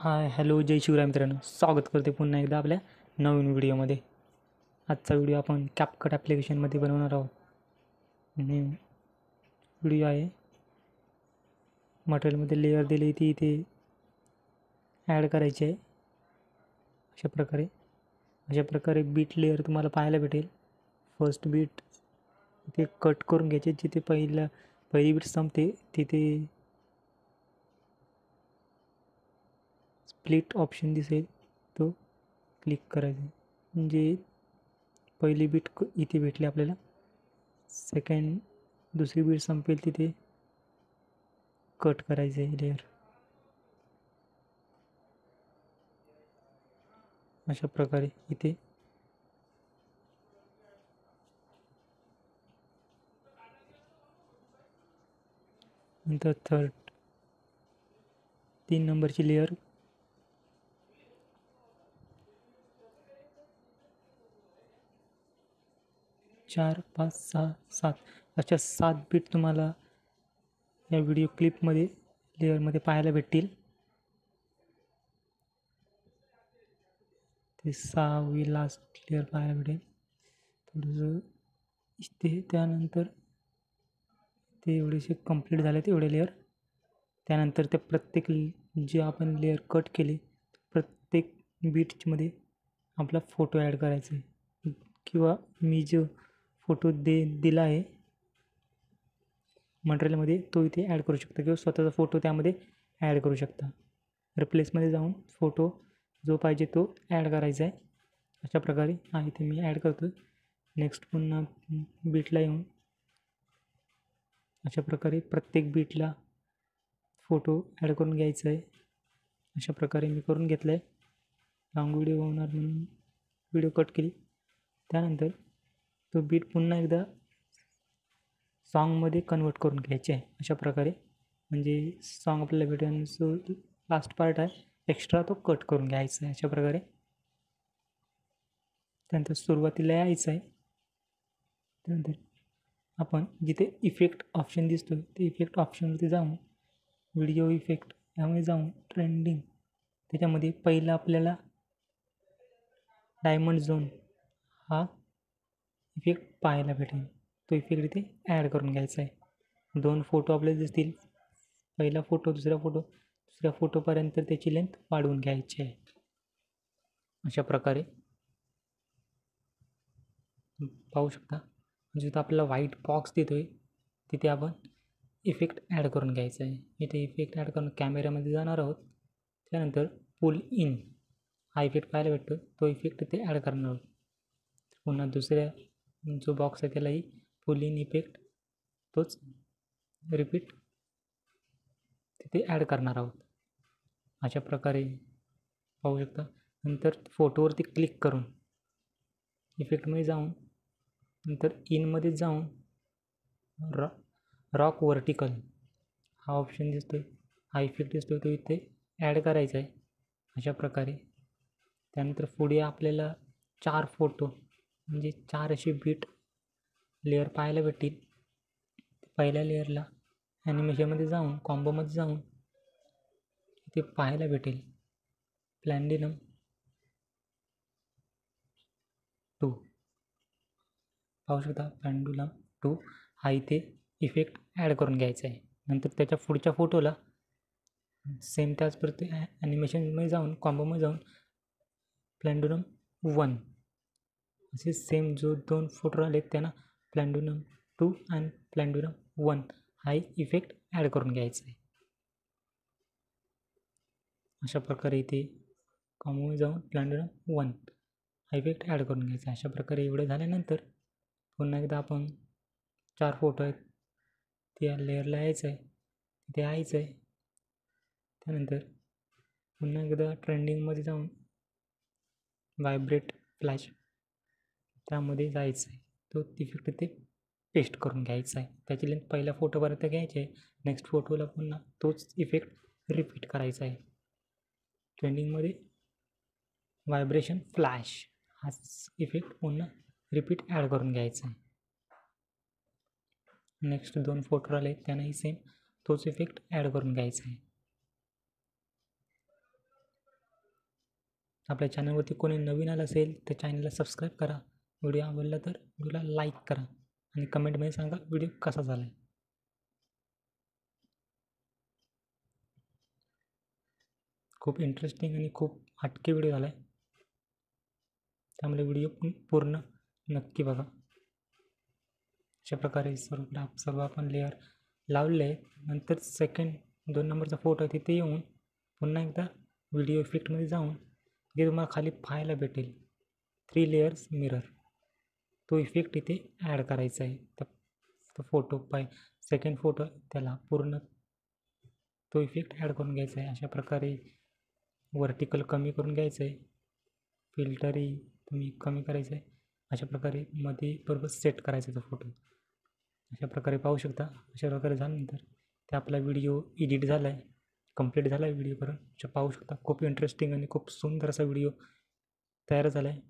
Hi hello जय शिवराय मित्रांनो, स्वागत करते पुन्हा एकदा आपल्या नवीन व्हिडिओमध्ये. आजचा व्हिडिओ आपण कॅपकट ॲप्लिकेशनमध्ये बनवणार आहोत. आणि व्हिडिओ आहे मटेरियलमध्ये लेअर दिली ती इथे ॲड करायची आहे. अशा प्रकारे बीट लेअर तुम्हाला पाहायला भेटेल. फर्स्ट बीट इथे कट करून घ्यायचे. जिथे पहिली बीट संपते तिथे स्प्लिट ऑप्शन दिसेल, तो क्लिक करायचा. म्हणजे पहिली बीट इथे भेटली आपल्याला, दुसरी बीट संपेल तिथे कट करायचे लेअर. अशा प्रकारे इथे नंतर 3 नंबरची लेअर चार, 5, 6, 7 अशा 7 बीट तुम्हाला या व्हिडिओ क्लिपमध्ये लेअरमध्ये पाहायला भेटतील. ते 6वी लास्ट लेअर पाहायला भेटेल थोडंसं इथे. त्यानंतर ते एवढेसे कंप्लीट झाले एवढे लेअर. त्यानंतर ते प्रत्येक जे आपण लेअर कट केले प्रत्येक बीटमध्ये आपला फोटो ॲड करायचा आहे, किंवा मी जो फोटो दिला आहे मटेरियलमध्ये तो इथे ॲड करू शकता, किंवा स्वतःचा फोटो त्यामध्ये ॲड करू शकता. रिप्लेसमध्ये जाऊन फोटो जो पाहिजे तो ॲड करायचा आहे. अशा प्रकारे इथे मी ॲड करतो. नेक्स्ट पुन्हा बीटला येऊन अशा प्रकारे प्रत्येक बीटला फोटो ॲड करून घ्यायचा आहे. अशा प्रकारे मी करून घेतला आहे. लॉंग व्हिडिओ होणार म्हणून व्हिडिओ कट केली. त्यानंतर तो बीट पुन्हा एकदा सॉन्गमध्ये कन्वर्ट करून घ्यायचे आहे. अशा प्रकारे म्हणजे सॉन्ग आपल्याला भेटेल, जो लास्ट पार्ट आहे एक्स्ट्रा तो कट करून घ्यायचा आहे. अशा प्रकारे त्यानंतर सुरुवातीला यायचं आहे. त्यानंतर आपण जिथे इफेक्ट ऑप्शन दिसतो ते इफेक्ट ऑप्शनवरती जाऊन व्हिडिओ इफेक्ट यामध्ये जाऊन ट्रेंडिंग, त्याच्यामध्ये पहिला आपल्याला डायमंड झोन हा इफेक्ट पाहायला भेटेल. तो इफेक्ट इथे ॲड करून घ्यायचा आहे. 2 फोटो आपल्याला दिसतील. पहिला फोटो, दुसऱ्या फोटोपर्यंत त्याची लेंथ वाढवून घ्यायची आहे. अशा प्रकारे पाहू शकता. जिथं आपल्याला व्हाईट बॉक्स देतोय तिथे आपण इफेक्ट ॲड करून घ्यायचा आहे. इथे इफेक्ट ॲड करून कॅमेऱ्यामध्ये जाणार आहोत. त्यानंतर पुल इन हा इफेक्ट पाहायला भेटतो, तो इफेक्ट इथे ॲड करणार आहोत. पुन्हा दुसऱ्या जो बॉक्स आहे त्यालाही पुल इन इफेक्ट तोच रिपीट तिथे ॲड करणार आहोत. अशा प्रकारे पाहू शकता. नंतर फोटोवरती क्लिक करून इफेक्टमध्ये जाऊन नंतर इनमध्ये जाऊन रॉक वर्टिकल हा ऑप्शन दिसतोय, हा इफेक्ट दिसतोय, तो इथे ॲड करायचा आहे. अशा प्रकारे त्यानंतर पुढे आपल्याला 4 फोटो म्हणजे 4 अशी बीट लेअर पाहायला भेटतील. पहिल्या लेअरला ॲनिमेशनमध्ये जाऊन कॉम्बोमध्ये जाऊन इथे पाहायला भेटेल प्लॅटिनम 2 पाहू शकता. पेंडुलम 2 हा इथे इफेक्ट ॲड करून घ्यायचा आहे. नंतर त्याच्या पुढच्या फोटोला सेम त्याच प्रति ॲनिमेशनमध्ये जाऊन कॉम्बोमध्ये जाऊन पेंडुलम 1 असे सेम जो 2 फोटो आले त्यांना पेंडुलम 2 आणि पेंडुलम 1 हा इफेक्ट ॲड करून घ्यायचा आहे. अशा प्रकारे इथे कॉम्बोमध्ये जाऊन पेंडुलम 1 हा इफेक्ट ॲड करून घ्यायचा. अशा प्रकारे एवढं झाल्यानंतर पुन्हा एकदा आपण 4 फोटो आहेत त्या लेअरला यायचं आहे, तिथे यायचं आहे. त्यानंतर पुन्हा एकदा ट्रेंडिंगमध्ये जाऊन व्हायब्रेट फ्लॅश त्यामध्ये जायचं आहे. तो इफेक्ट तिथे पेस्ट करून घ्यायचा आहे. त्याची लेंथ पहिल्या फोटोपर्यंत घ्यायची आहे. नेक्स्ट फोटोला पुन्हा तोच इफेक्ट रिपीट करायचा आहे. ट्रेंडिंगमध्ये व्हायब्रेशन फ्लॅश हाच इफेक्ट पुन्हा रिपीट ॲड करून घ्यायचा आहे. नेक्स्ट 2 फोटो आले त्यांनाही सेम तोच इफेक्ट ॲड करून घ्यायचा आहे. आपल्या चॅनलवरती कोणी नवीन आलं असेल तर चॅनलला सबस्क्राईब करा. व्हिडिओ आवडला तर व्हिडिओला लाईक करा आणि कमेंटमध्ये सांगा व्हिडिओ कसा झाला आहे. खूप इंटरेस्टिंग आणि खूप हटके व्हिडिओ झाला आहे, त्यामुळे व्हिडिओ पूर्ण नक्की बघा. अशा प्रकारे सर्व आपण लेअर लावले आहेत. नंतर सेकंड 2 नंबरचा फोटो आहे तिथे येऊन पुन्हा एकदा व्हिडिओ इफेक्टमध्ये जाऊन तिथे तुम्हाला खाली पाहायला भेटेल 3 लेयर्स मिरर. तो इफेक्ट इथे ॲड करायचा आहे. तो फोटो सेकंड फोटो त्याला पूर्ण तो इफेक्ट ॲड करून घ्यायचा आहे. अशा प्रकारे वर्टिकल कमी करून घ्यायचं आहे, फिल्टरही तुम्ही कमी करायचं आहे. अशा प्रकारे मध्ये बरोबर सेट करायचा तो फोटो. अशा प्रकारे पाहू शकता. अशा प्रकारे झाल्यानंतर ते आपला व्हिडिओ एडिट झाला आहे, कंप्लीट झाला आहे व्हिडिओ करून. पाहू शकता खूप इंटरेस्टिंग आणि खूप सुंदर असा व्हिडिओ तयार झाला आहे.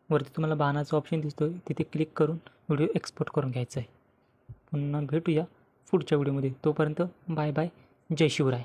वरती तुम्हाला बाणाचा ऑप्शन दिसतो आहे, तिथे क्लिक करून व्हिडिओ एक्सपोर्ट करून घ्यायचा आहे. पुन्हा भेटूया पुढच्या व्हिडिओमध्ये. तोपर्यंत बाय बाय. जय शिवराय.